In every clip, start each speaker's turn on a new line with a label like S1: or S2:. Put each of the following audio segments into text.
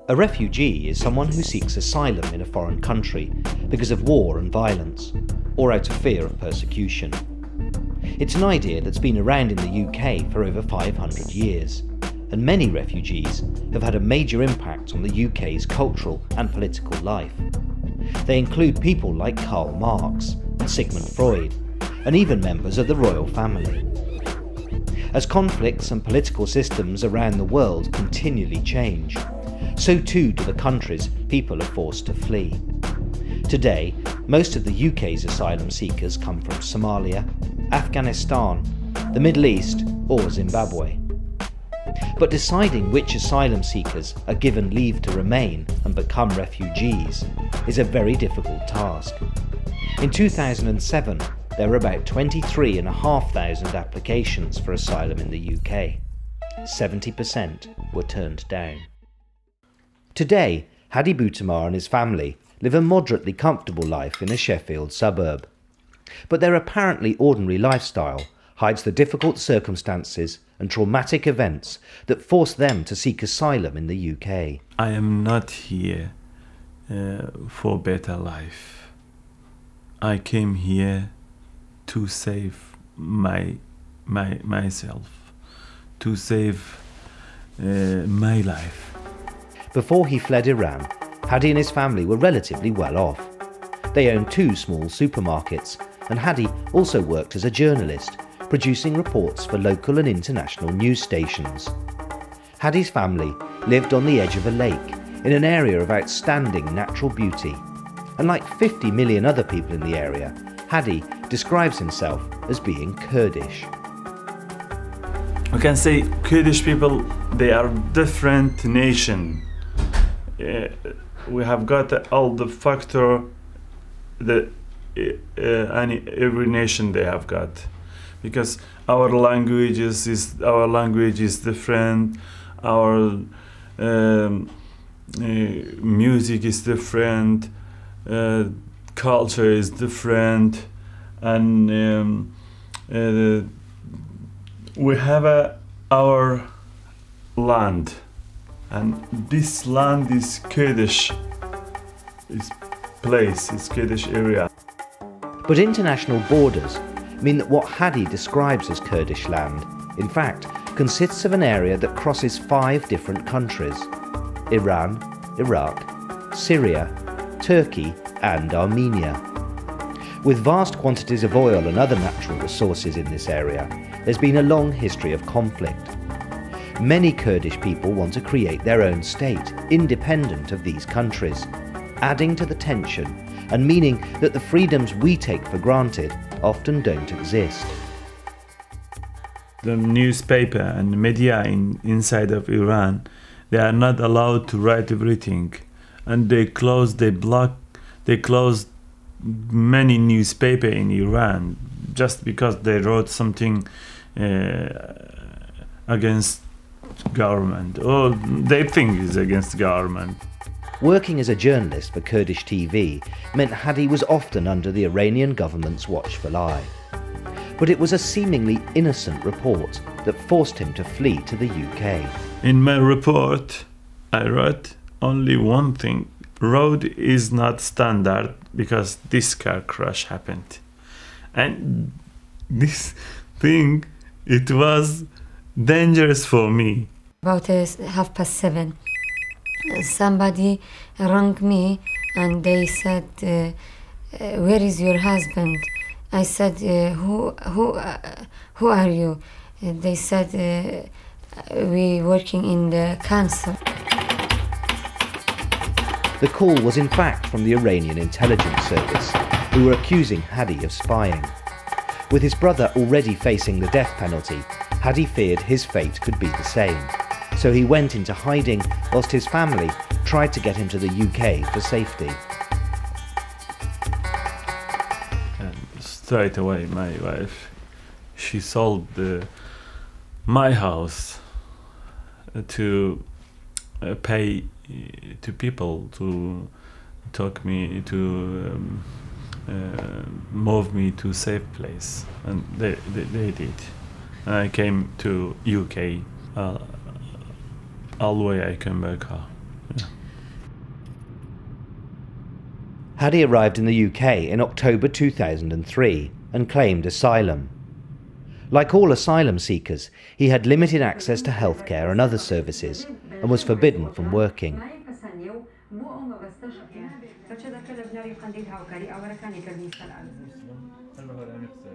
S1: A refugee is someone who seeks asylum in a foreign country because of war and violence, or out of fear of persecution. It's an idea that's been around in the UK for over 500 years, and many refugees have had a major impact on the UK's cultural and political life. They include people like Karl Marx and Sigmund Freud, and even members of the royal family. As conflicts and political systems around the world continually change, so too do the countries people are forced to flee. Today, most of the UK's asylum seekers come from Somalia, Afghanistan, the Middle East or Zimbabwe. But deciding which asylum seekers are given leave to remain and become refugees is a very difficult task. In 2007, there were about 23,500 applications for asylum in the UK. 70% were turned down. Today, Hadi Boutamar and his family live a moderately comfortable life in a Sheffield suburb. But their apparently ordinary lifestyle hides the difficult circumstances and traumatic events that forced them to seek asylum in the UK.
S2: I am not here for better life. I came here to save myself, to save my life.
S1: Before he fled Iran, Hadi and his family were relatively well off. They owned 2 small supermarkets, and Hadi also worked as a journalist, producing reports for local and international news stations. Hadi's family lived on the edge of a lake in an area of outstanding natural beauty, and like 50 million other people in the area, Hadi describes himself as being Kurdish.
S2: We can say Kurdish people, they are different nation. We have got all the factor that every nation they have got, because our language is different, our music is different, culture is different, and we have our land, and this land is Kurdish place, it's Kurdish area.
S1: But international borders mean that what Hadi describes as Kurdish land, in fact, consists of an area that crosses 5 different countries: Iran, Iraq, Syria, Turkey and Armenia. With vast quantities of oil and other natural resources in this area, there's been a long history of conflict. Many Kurdish people want to create their own state, independent of these countries, adding to the tension and meaning that the freedoms we take for granted often don't exist.
S2: The newspaper and media inside of Iran, they are not allowed to write everything, and they closed many newspaper in Iran just because they wrote something against government, or they think is against government.
S1: Working as a journalist for Kurdish TV meant Hadi was often under the Iranian government's watchful eye. But it was a seemingly innocent report that forced him to flee to the UK.
S2: In my report, I wrote only one thing: road is not standard because this car crash happened. And this thing, it was dangerous for me.
S3: About 7:30, somebody rang me and they said, where is your husband? I said, who are you? They said, we working in the council.
S1: The call was in fact from the Iranian intelligence service, who were accusing Hadi of spying. With his brother already facing the death penalty, Hadi feared his fate could be the same. So he went into hiding whilst his family tried to get him to the UK for safety.
S2: And straight away my wife, she sold my house to pay to people to move me to safe place, and they did. And I came to UK. All the way I came back home.
S1: Hadi arrived in the UK in October 2003 and claimed asylum. Like all asylum seekers, he had limited access to healthcare and other services and was forbidden from working.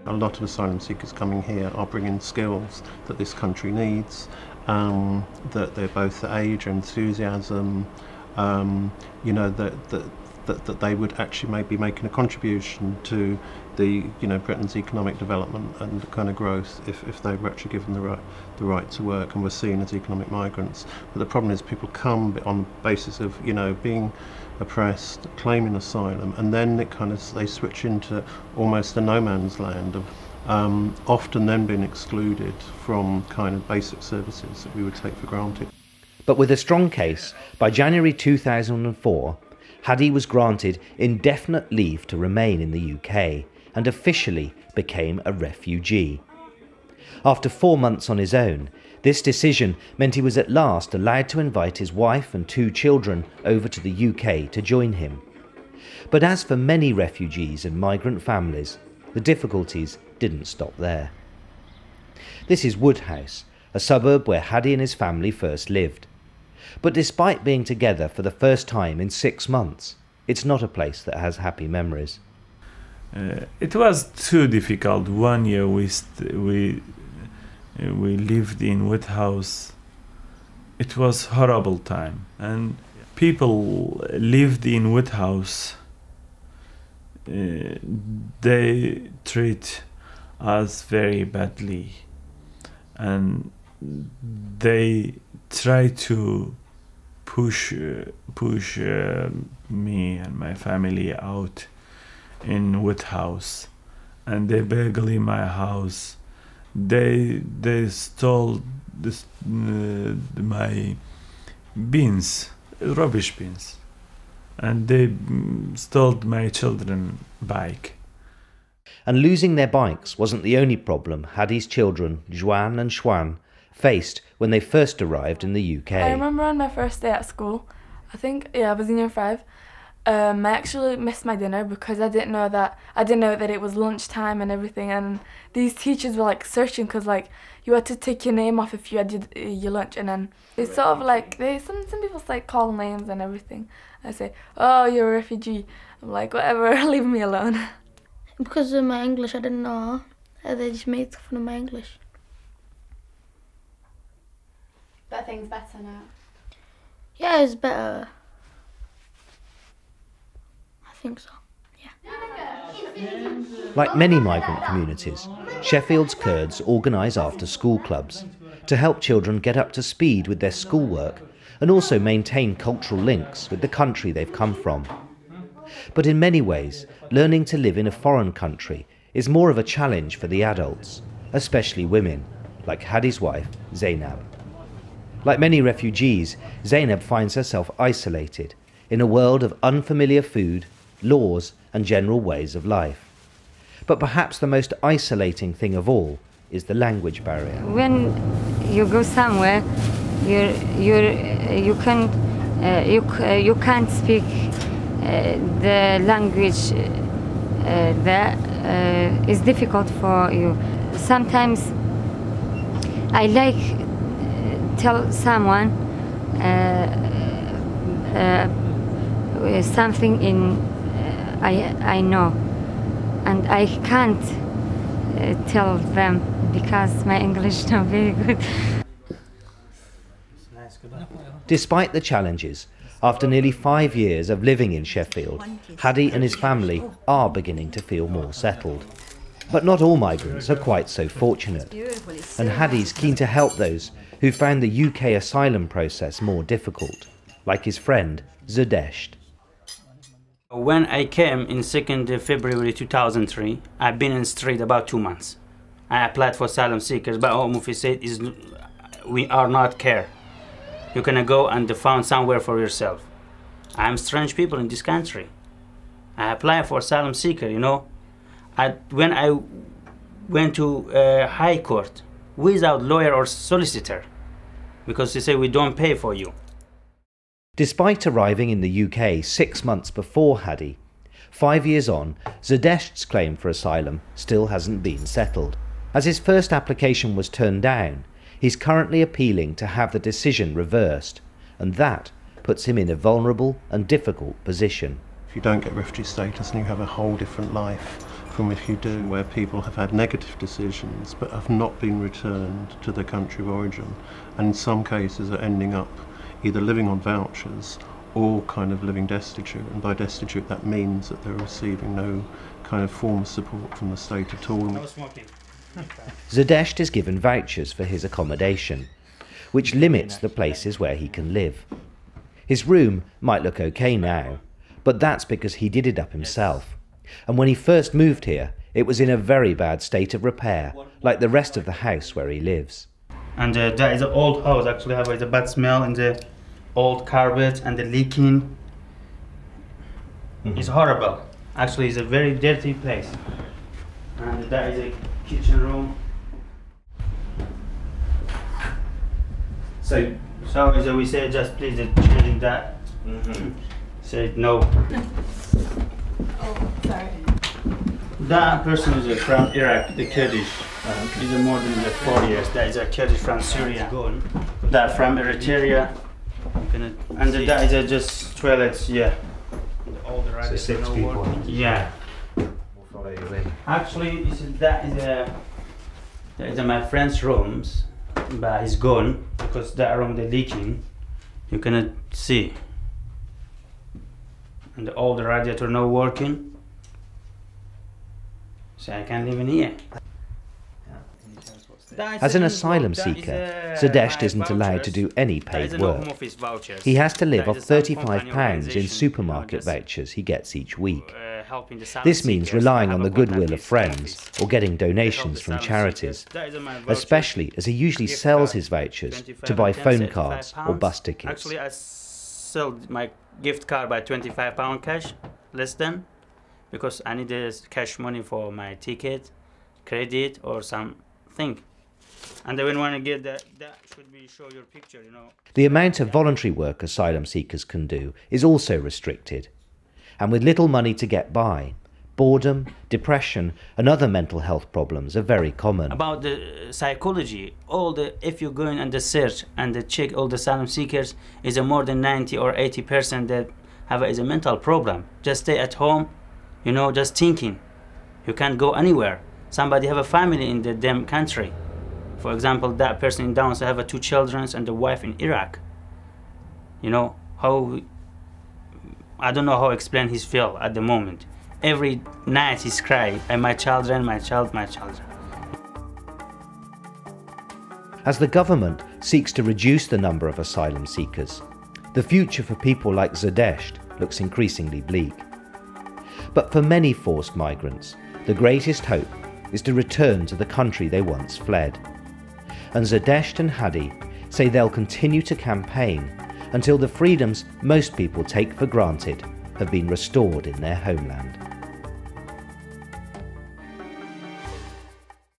S4: A lot of asylum seekers coming here are bringing skills that this country needs, that they're both the age and enthusiasm, you know, that they would actually maybe making a contribution to the, you know, Britain's economic development and the kind of growth if they were actually given the right to work and were seen as economic migrants. But the problem is people come on the basis of, you know, being oppressed, claiming asylum, and then it kind of, they switch into almost a no man's land of often then being excluded from kind of basic services that we would take for granted.
S1: But with a strong case, by January 2004, Hadi was granted indefinite leave to remain in the UK and officially became a refugee. After 4 months on his own, this decision meant he was at last allowed to invite his wife and 2 children over to the UK to join him. But as for many refugees and migrant families, the difficulties didn't stop there. This is Woodhouse, a suburb where Hadi and his family first lived. But despite being together for the first time in 6 months, it's not a place that has happy memories.
S2: It was too difficult. 1 year we lived in Woodhouse. It was horrible time, and people lived in Woodhouse. They treat us very badly, and they try to push me and my family out in Woodhouse, and they burgled my house. They stole my bins, rubbish bins, and they stole my children's bike.
S1: And losing their bikes wasn't the only problem Hadi's children, Juan and Xuan, faced when they first arrived in the UK.
S5: I remember on my first day at school, I was in year 5. I actually missed my dinner because I didn't know that it was lunchtime and everything, and these teachers were like searching because like you had to take your name off if you had your lunch, and then they sort of like some people like call names and everything. I say, "Oh, you're a refugee." I'm like, whatever, leave me alone.
S6: Because of my English, I didn't know. They just made fun of my English.
S5: But things better now.
S6: Yeah, it's better. I think so, yeah.
S1: Like many migrant communities, Sheffield's Kurds organise after-school clubs to help children get up to speed with their schoolwork and also maintain cultural links with the country they've come from. But in many ways, learning to live in a foreign country is more of a challenge for the adults, especially women, like Hadi's wife, Zainab. Like many refugees, Zainab finds herself isolated in a world of unfamiliar food, laws and general ways of life. But perhaps the most isolating thing of all is the language barrier.
S3: When you go somewhere, you can't speak the language that is difficult for you. Sometimes I like tell someone something in I know, and I can't tell them because my English is not very good.
S1: Despite the challenges, after nearly 5 years of living in Sheffield, Hadi and his family are beginning to feel more settled. But not all migrants are quite so fortunate, and Hadi's keen to help those who found the UK asylum process more difficult, like his friend Zudesht.
S7: When I came in 2nd February 2003, I've been in the street about 2 months. I applied for asylum seekers, but Home Office said we are not care. You can go and find somewhere for yourself. I'm strange people in this country. I applied for asylum seeker, you know. When I went to High Court without lawyer or solicitor, because they say we don't pay for you.
S1: Despite arriving in the UK 6 months before Hadi, 5 years on, Zadesht's claim for asylum still hasn't been settled. As his first application was turned down, he's currently appealing to have the decision reversed, and that puts him in a vulnerable and difficult position.
S4: If you don't get refugee status, and you have a whole different life from if you do, where people have had negative decisions but have not been returned to their country of origin, and in some cases are ending up either living on vouchers or kind of living destitute, and by destitute that means that they're receiving no kind of form of support from the state at all.
S7: No smoking.
S1: Zadesht is given vouchers for his accommodation, which limits the places where he can live. His room might look okay now, but that's because he did it up himself. And when he first moved here, it was in a very bad state of repair, like the rest of the house where he lives.
S7: And that is an old house, actually have a bad smell, and the old carpet and the leaking. It's horrible. Actually, it's a very dirty place. And that is a kitchen room. So as we say, just please changing that. Say no.
S5: Oh, sorry.
S7: That person is from Iraq, the Kurdish. He's more than 4 years. That is a Kurdish from Syria. That from Eritrea. And that is just toilets, yeah. All the
S1: So 6 people.
S7: Yeah.
S1: We'll follow you in.
S7: Actually, that is my friend's rooms, but he's gone because that room they're leaking. You cannot see. And all the radiator not working. So I can't live in here.
S1: As an asylum seeker, Zadesht isn't allowed to do any paid work. He has to live off £35 in supermarket vouchers he gets each week. This means relying on the goodwill of friends or getting donations from charities, especially as he usually sells his vouchers to buy phone cards or bus tickets.
S7: Actually, I sold my gift card by £25 cash, less than, because I need cash money for my ticket, credit or something. And then when I get that should be show your picture, you know.
S1: The amount of voluntary work asylum seekers can do is also restricted. And with little money to get by, boredom, depression and other mental health problems are very common.
S7: About the psychology, if you go in and search and check all the asylum seekers, is more than 90 or 80% that have a mental problem. Just stay at home, you know, just thinking. You can't go anywhere. Somebody have a family in the damn country. For example, that person in Downs have 2 children and a wife in Iraq. You know, I don't know how to explain his feel at the moment. Every night he's crying, and my children, my children.
S1: As the government seeks to reduce the number of asylum seekers, the future for people like Zadesht looks increasingly bleak. But for many forced migrants, the greatest hope is to return to the country they once fled. And Zadesht and Hadi say they'll continue to campaign until the freedoms most people take for granted have been restored in their homeland.